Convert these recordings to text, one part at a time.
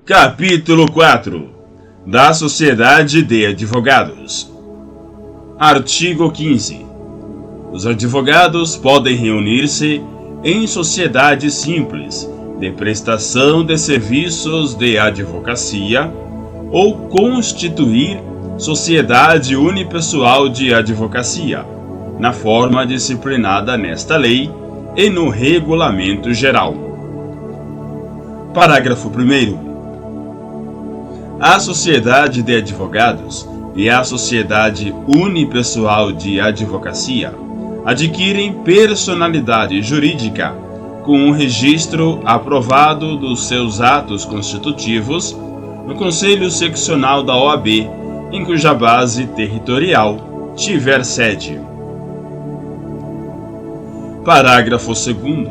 Capítulo 4 da Sociedade de Advogados. Artigo 15. Os advogados podem reunir-se em sociedade simples de prestação de serviços de advocacia ou constituir sociedade unipessoal de advocacia, na forma disciplinada nesta lei e no regulamento geral. Parágrafo 1º. A Sociedade de Advogados e a Sociedade Unipessoal de Advocacia adquirem personalidade jurídica com um registro aprovado dos seus atos constitutivos no Conselho Seccional da OAB, em cuja base territorial tiver sede. Parágrafo 2º.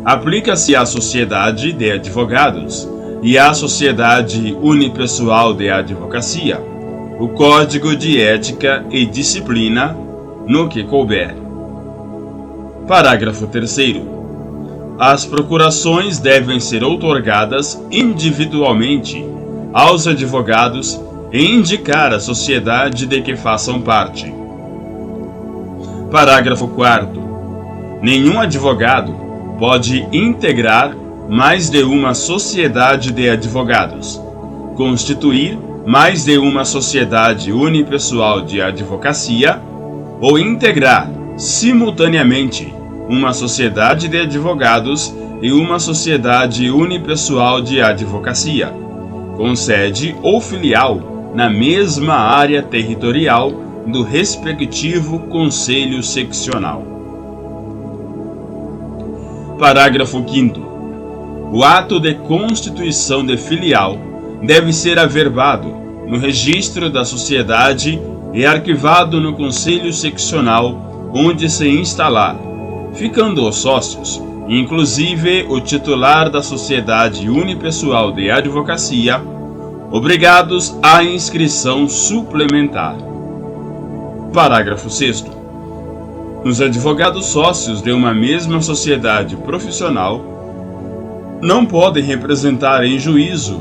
Aplica-se à Sociedade de Advogados e à Sociedade Unipessoal de Advocacia o Código de Ética e Disciplina no que couber. Parágrafo 3º. As procurações devem ser outorgadas individualmente aos advogados e indicar a sociedade de que façam parte. Parágrafo 4º. Nenhum advogado pode integrar mais de uma sociedade de advogados, constituir mais de uma sociedade unipessoal de advocacia ou integrar simultaneamente uma sociedade de advogados e uma sociedade unipessoal de advocacia, com sede ou filial na mesma área territorial do respectivo Conselho Seccional. Parágrafo 5º. O ato de constituição de filial deve ser averbado no registro da sociedade e arquivado no Conselho Seccional onde se instalar, ficando os sócios, inclusive o titular da Sociedade Unipessoal de Advocacia, obrigados à inscrição suplementar. Parágrafo 6º. Os advogados sócios de uma mesma sociedade profissional não podem representar em juízo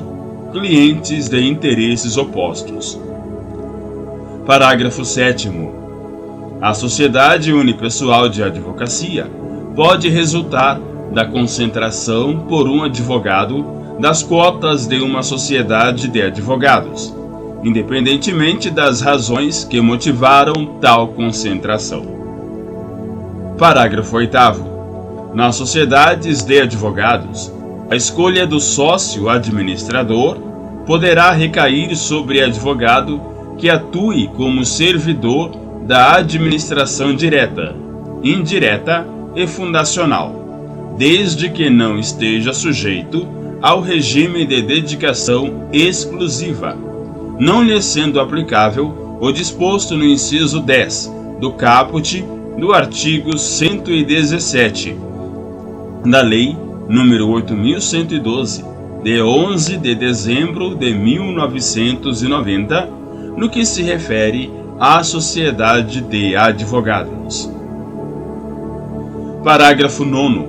clientes de interesses opostos. Parágrafo 7º. A Sociedade Unipessoal de Advocacia pode resultar da concentração por um advogado das cotas de uma sociedade de advogados, independentemente das razões que motivaram tal concentração. Parágrafo 8º. Nas sociedades de advogados, a escolha do sócio administrador poderá recair sobre advogado que atue como servidor da administração direta, indireta e fundacional, desde que não esteja sujeito ao regime de dedicação exclusiva, não lhe sendo aplicável o disposto no inciso 10 do caput do artigo 117 da Lei número 8.112, de 11 de dezembro de 1990, no que se refere à Sociedade de Advogados. Parágrafo 9º.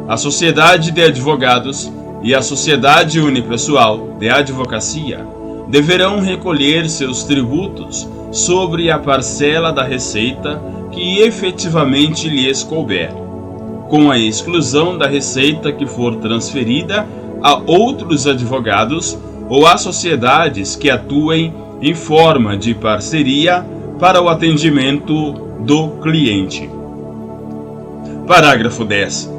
A Sociedade de Advogados e a Sociedade Unipessoal de Advocacia deverão recolher seus tributos sobre a parcela da receita que efetivamente lhes couber, com a exclusão da receita que for transferida a outros advogados ou a sociedades que atuem em forma de parceria para o atendimento do cliente. Parágrafo 10.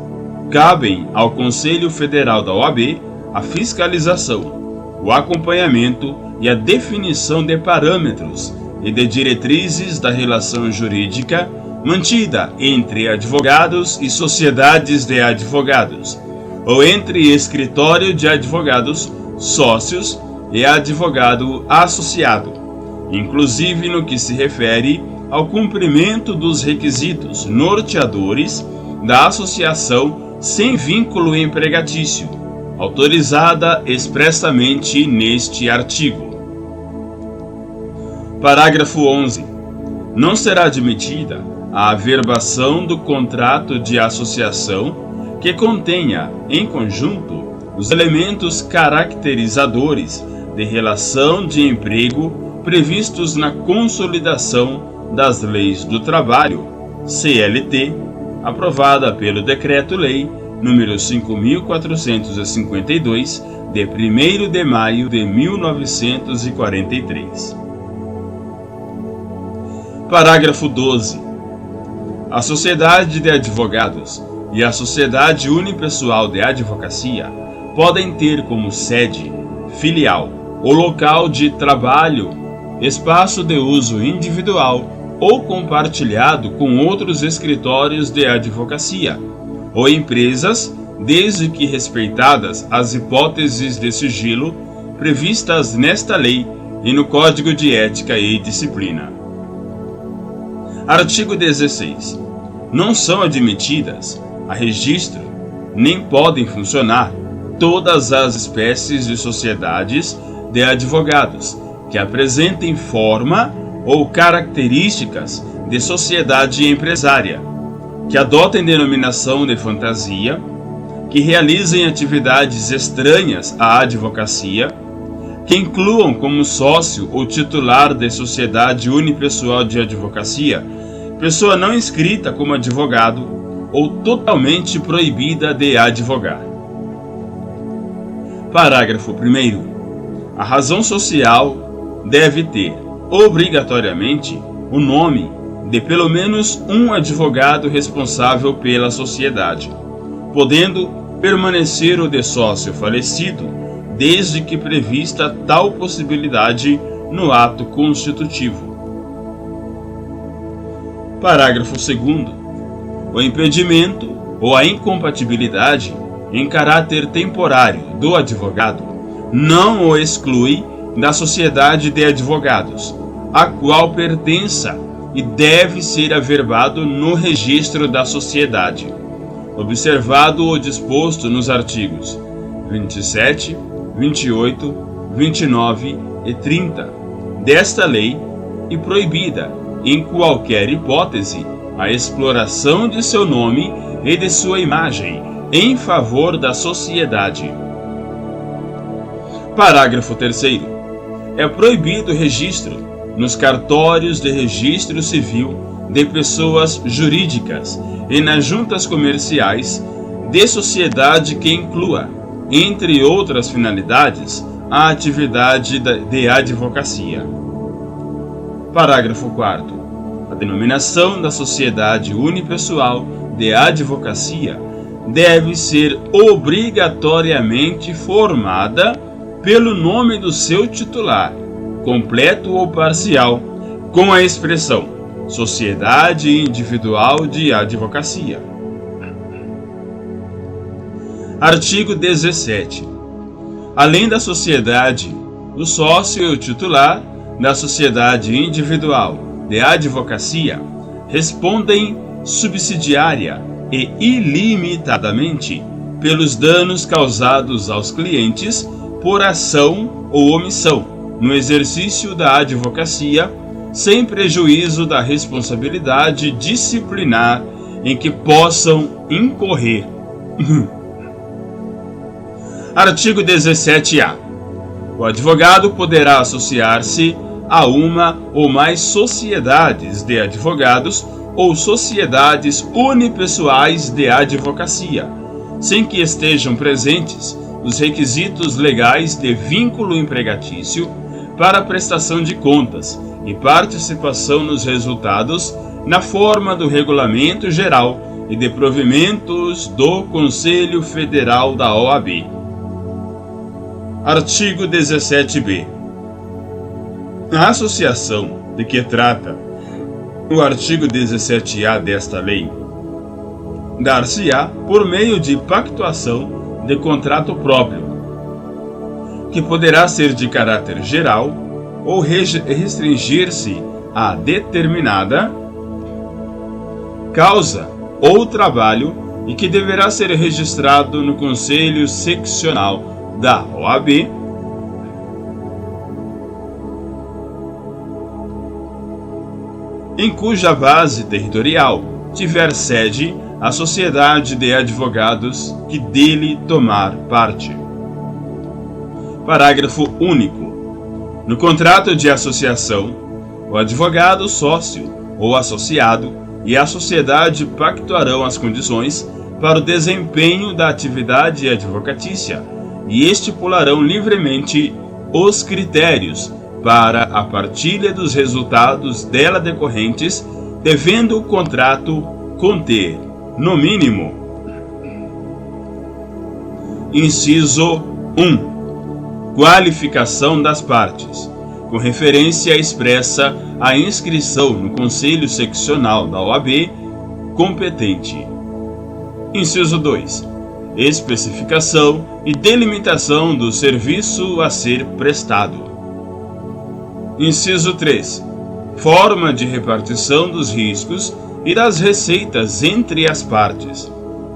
Cabem ao Conselho Federal da OAB a fiscalização, o acompanhamento e a definição de parâmetros e de diretrizes da relação jurídica mantida entre advogados e sociedades de advogados, ou entre escritório de advogados, sócios e advogado associado, inclusive no que se refere ao cumprimento dos requisitos norteadores da associação sem vínculo empregatício, autorizada expressamente neste artigo. Parágrafo 11. Não será admitida a averbação do contrato de associação que contenha, em conjunto, os elementos caracterizadores de relação de emprego previstos na Consolidação das Leis do Trabalho, CLT, aprovada pelo Decreto-Lei nº 5.452, de 1º de maio de 1943. Parágrafo 12. A Sociedade de Advogados e a Sociedade Unipessoal de Advocacia podem ter como sede, filial ou local de trabalho espaço de uso individual ou compartilhado com outros escritórios de advocacia ou empresas, desde que respeitadas as hipóteses de sigilo previstas nesta lei e no Código de Ética e Disciplina. Artigo 16. Não são admitidas a registro, nem podem funcionar todas as espécies de sociedades de advogados que apresentem forma ou características de sociedade empresária, que adotem denominação de fantasia, que realizem atividades estranhas à advocacia, que incluam como sócio ou titular de sociedade unipessoal de advocacia pessoa não inscrita como advogado ou totalmente proibida de advogar. Parágrafo 1º. A razão social deve ter, obrigatoriamente, o nome de pelo menos um advogado responsável pela sociedade, podendo permanecer o de sócio falecido, desde que prevista tal possibilidade no ato constitutivo. Parágrafo 2º. O impedimento ou a incompatibilidade em caráter temporário do advogado não o exclui da sociedade de advogados, a qual pertença e deve ser averbado no registro da sociedade, observado o disposto nos artigos 27, 28, 29 e 30 desta lei e proibida, em qualquer hipótese, a exploração de seu nome e de sua imagem em favor da sociedade. Parágrafo 3º. É proibido o registro nos cartórios de registro civil de pessoas jurídicas e nas juntas comerciais de sociedade que inclua, entre outras finalidades, a atividade de advocacia. Parágrafo 4º. A denominação da sociedade unipessoal de advocacia deve ser obrigatoriamente formada pelo nome do seu titular, completo ou parcial, com a expressão Sociedade Individual de Advocacia. Artigo 17. Além da sociedade, o sócio e o titular da sociedade individual de advocacia respondem subsidiária e ilimitadamente pelos danos causados aos clientes por ação ou omissão no exercício da advocacia, sem prejuízo da responsabilidade disciplinar em que possam incorrer. Artigo 17-A. O advogado poderá associar-se a uma ou mais sociedades de advogados ou sociedades unipessoais de advocacia, sem que estejam presentes os requisitos legais de vínculo empregatício para prestação de contas e participação nos resultados na forma do Regulamento Geral e de provimentos do Conselho Federal da OAB. Artigo 17-B. A associação de que trata o artigo 17-A desta lei dar-se-á por meio de pactuação de contrato próprio, que poderá ser de caráter geral ou restringir-se a determinada causa ou trabalho e que deverá ser registrado no Conselho Seccional da OAB, em cuja base territorial tiver sede a sociedade de advogados que dele tomar parte. Parágrafo único. No contrato de associação, o advogado, sócio ou associado e a sociedade pactuarão as condições para o desempenho da atividade advocatícia e estipularão livremente os critérios para a partilha dos resultados dela decorrentes, devendo o contrato conter, no mínimo, inciso 1. Qualificação das partes, com referência expressa à inscrição no Conselho Seccional da OAB competente. Inciso 2. Especificação e delimitação do serviço a ser prestado. Inciso 3. Forma de repartição dos riscos e das receitas entre as partes,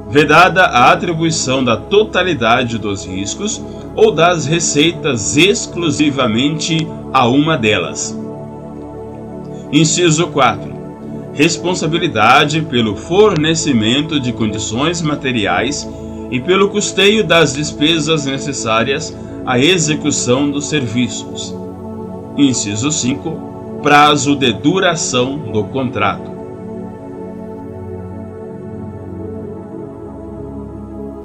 vedada a atribuição da totalidade dos riscos ou das receitas exclusivamente a uma delas. Inciso 4. Responsabilidade pelo fornecimento de condições materiais e pelo custeio das despesas necessárias à execução dos serviços. Inciso 5. Prazo de duração do contrato.